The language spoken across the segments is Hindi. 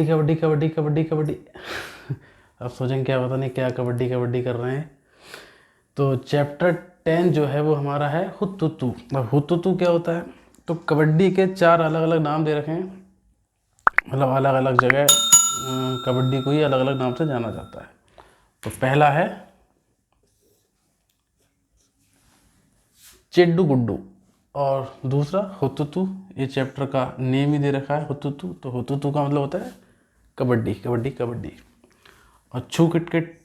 कबड्डी कबड्डी कबड्डी कबड्डी कबड्डी। अब सोचेंगे क्या, पता नहीं क्या कबड्डी कबड्डी कर रहे हैं। तो चैप्टर 10 जो है वो हमारा है हुतुतु। अब हुतुतु क्या होता है? तो कबड्डी के 4 अलग अलग नाम दे रखे हैं, मतलब अलग अलग जगह कबड्डी को ही अलग अलग नाम से जाना जाता है। तो पहला है चिड्डू गुड्डू और दूसरा हुतुतु। ये चैप्टर का नेम ही दे रखा है हुतुतु। तो हुतुतु का मतलब होता है कबड्डी कबड्डी कबड्डी। और छू किटकिट,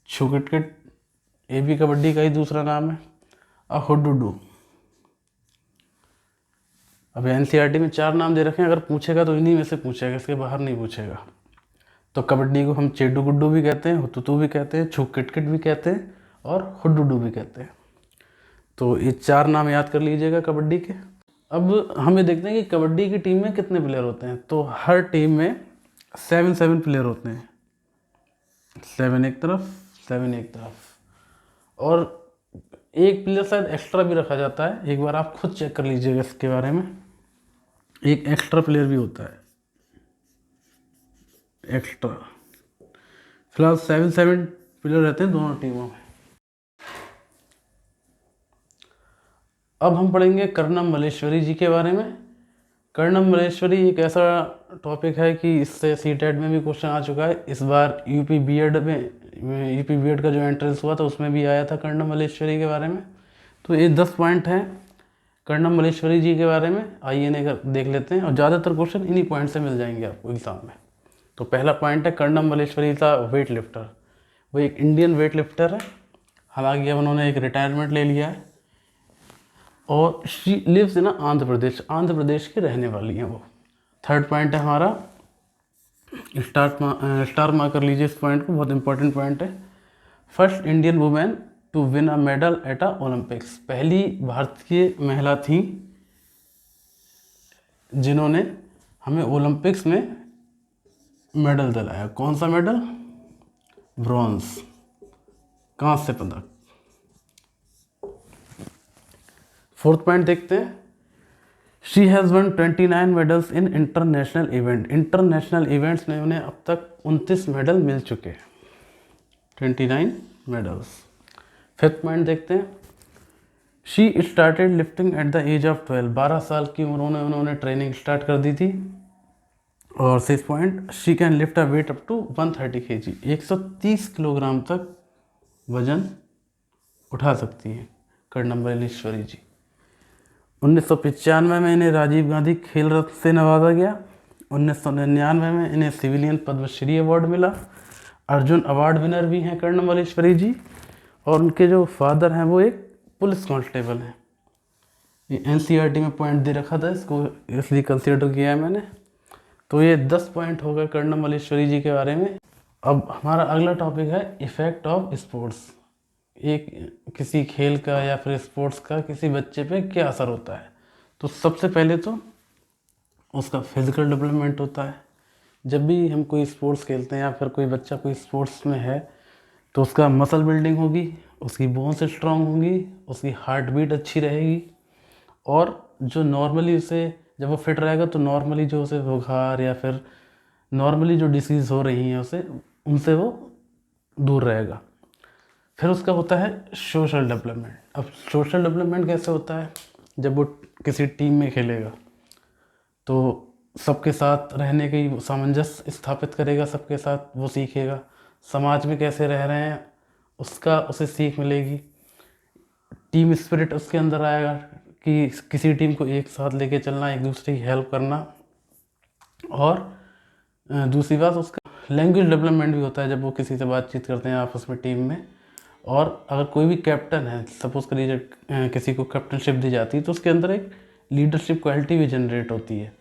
छू किटकिट ये भी कबड्डी का ही दूसरा नाम है। और हुडुडू। अब एनसीईआरटी में 4 नाम दे रखे हैं, अगर पूछेगा तो इन्हीं में से पूछेगा, इसके बाहर नहीं पूछेगा। तो कबड्डी को हम चिड्डू गुड्डू भी कहते हैं, हुतुतु भी कहते हैं, छू किटकिट भी कहते हैं और हुडुडू भी कहते हैं। तो ये 4 नाम याद कर लीजिएगा कबड्डी के। अब हम ये देखते हैं कि कबड्डी की टीम में कितने प्लेयर होते हैं। तो हर टीम में 7 प्लेयर होते हैं, 7 एक तरफ 7 एक तरफ। और एक प्लेयर शायद एक्स्ट्रा भी रखा जाता है, एक बार आप खुद चेक कर लीजिएगा इसके बारे में। एक एक्स्ट्रा प्लेयर भी होता है, एक्स्ट्रा। फिलहाल 7 प्लेयर रहते हैं दोनों टीमों में। अब हम पढ़ेंगे कर्णम मल्लेश्वरी जी के बारे में। कर्णम मल्लेश्वरी एक ऐसा टॉपिक है कि इससे सीटेट में भी क्वेश्चन आ चुका है। इस बार यूपी बीएड का जो एंट्रेंस हुआ था उसमें भी आया था कर्णम मल्लेश्वरी के बारे में। तो ये 10 पॉइंट हैं कर्णम मल्लेश्वरी जी के बारे में। आइए इन्हें देख लेते हैं और ज़्यादातर क्वेश्चन इन्हीं पॉइंट से मिल जाएंगे आपको एग्जाम में। तो पहला पॉइंट है कर्णम मल्लेश्वरी था वेट लिफ्टर। वो एक इंडियन वेट लिफ्टर है, हालांकि अब उन्होंने एक रिटायरमेंट ले लिया है। और she lives in Andhra Pradesh की रहने वाली हैं वो। थर्ड पॉइंट है हमारा, स्टार मार्क कर लीजिए इस पॉइंट को, बहुत इंपॉर्टेंट पॉइंट है। First Indian women to win a medal at a Olympics. पहली भारतीय महिला थी जिन्होंने हमें ओलंपिक्स में मेडल दिलाया। कौन सा मेडल? ब्रॉन्ज, कांस्य पदक। फोर्थ पॉइंट देखते हैं, she has one 29 medals in international event. International events में उन्हें अब तक 29 मेडल मिल चुके हैं, 29 मेडल्स। फिफ्थ पॉइंट देखते हैं, she started lifting at the age of 12 साल की उम्र में उन्होंने ट्रेनिंग स्टार्ट कर दी थी। और six point, she can lift a weight up to 130 kg। 130 kilogram तक वजन उठा सकती हैं कर्णम मल्लेश्वरी जी। 1995 में इन्हें राजीव गांधी खेल रत्न से नवाजा गया। 1999 में इन्हें सिविलियन पद्मश्री अवार्ड मिला। अर्जुन अवार्ड विनर भी हैं कर्णम मल्लेश्वरी जी। और उनके जो फादर हैं वो एक पुलिस कांस्टेबल हैं। ये एनसीईआरटी में पॉइंट दे रखा था, इसको इसलिए कंसिडर किया है मैंने। तो ये 10 पॉइंट हो गए कर्णम मल्लेश्वरी जी के बारे में। अब हमारा अगला टॉपिक है इफ़ेक्ट ऑफ स्पोर्ट्स। एक किसी खेल का या फिर स्पोर्ट्स का किसी बच्चे पे क्या असर होता है। तो सबसे पहले तो उसका फिजिकल डेवलपमेंट होता है। जब भी हम कोई स्पोर्ट्स खेलते हैं या फिर कोई बच्चा कोई स्पोर्ट्स में है तो उसका मसल बिल्डिंग होगी, उसकी बोन्स स्ट्रांग होंगी, उसकी हार्ट बीट अच्छी रहेगी। और जो नॉर्मली उसे जब वो फिट रहेगा तो नॉर्मली जो उसे बुखार या फिर नॉर्मली जो डिसीज़ हो रही हैं उनसे वो दूर रहेगा। फिर उसका होता है सोशल डेवलपमेंट। अब सोशल डेवलपमेंट कैसे होता है? जब वो किसी टीम में खेलेगा तो सबके साथ रहने की सामंजस्य स्थापित करेगा, सबके साथ वो सीखेगा। समाज में कैसे रह रहे हैं उसका उसे सीख मिलेगी। टीम स्पिरिट उसके अंदर आएगा कि किसी टीम को एक साथ लेके चलना, एक दूसरे की हेल्प करना। और दूसरी बात उसका लैंग्वेज डेवलपमेंट भी होता है जब वो किसी से बातचीत करते हैं आपस में टीम में। और अगर कोई भी कैप्टन है, सपोज करिए जब किसी को कैप्टनशिप दी जाती है तो उसके अंदर एक लीडरशिप क्वालिटी भी जनरेट होती है।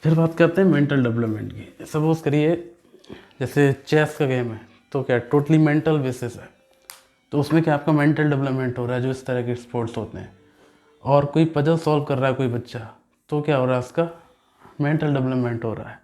फिर बात करते हैं मेंटल डेवलपमेंट की। सपोज करिए जैसे चेस का गेम है तो क्या टोटली मेंटल बेसिस है, तो उसमें क्या आपका मेंटल डेवलपमेंट हो रहा है जो इस तरह के स्पोर्ट्स होते हैं। और कोई पजल सॉल्व कर रहा है कोई बच्चा तो क्या हो रहा है, उसका मेंटल डेवलपमेंट हो रहा है।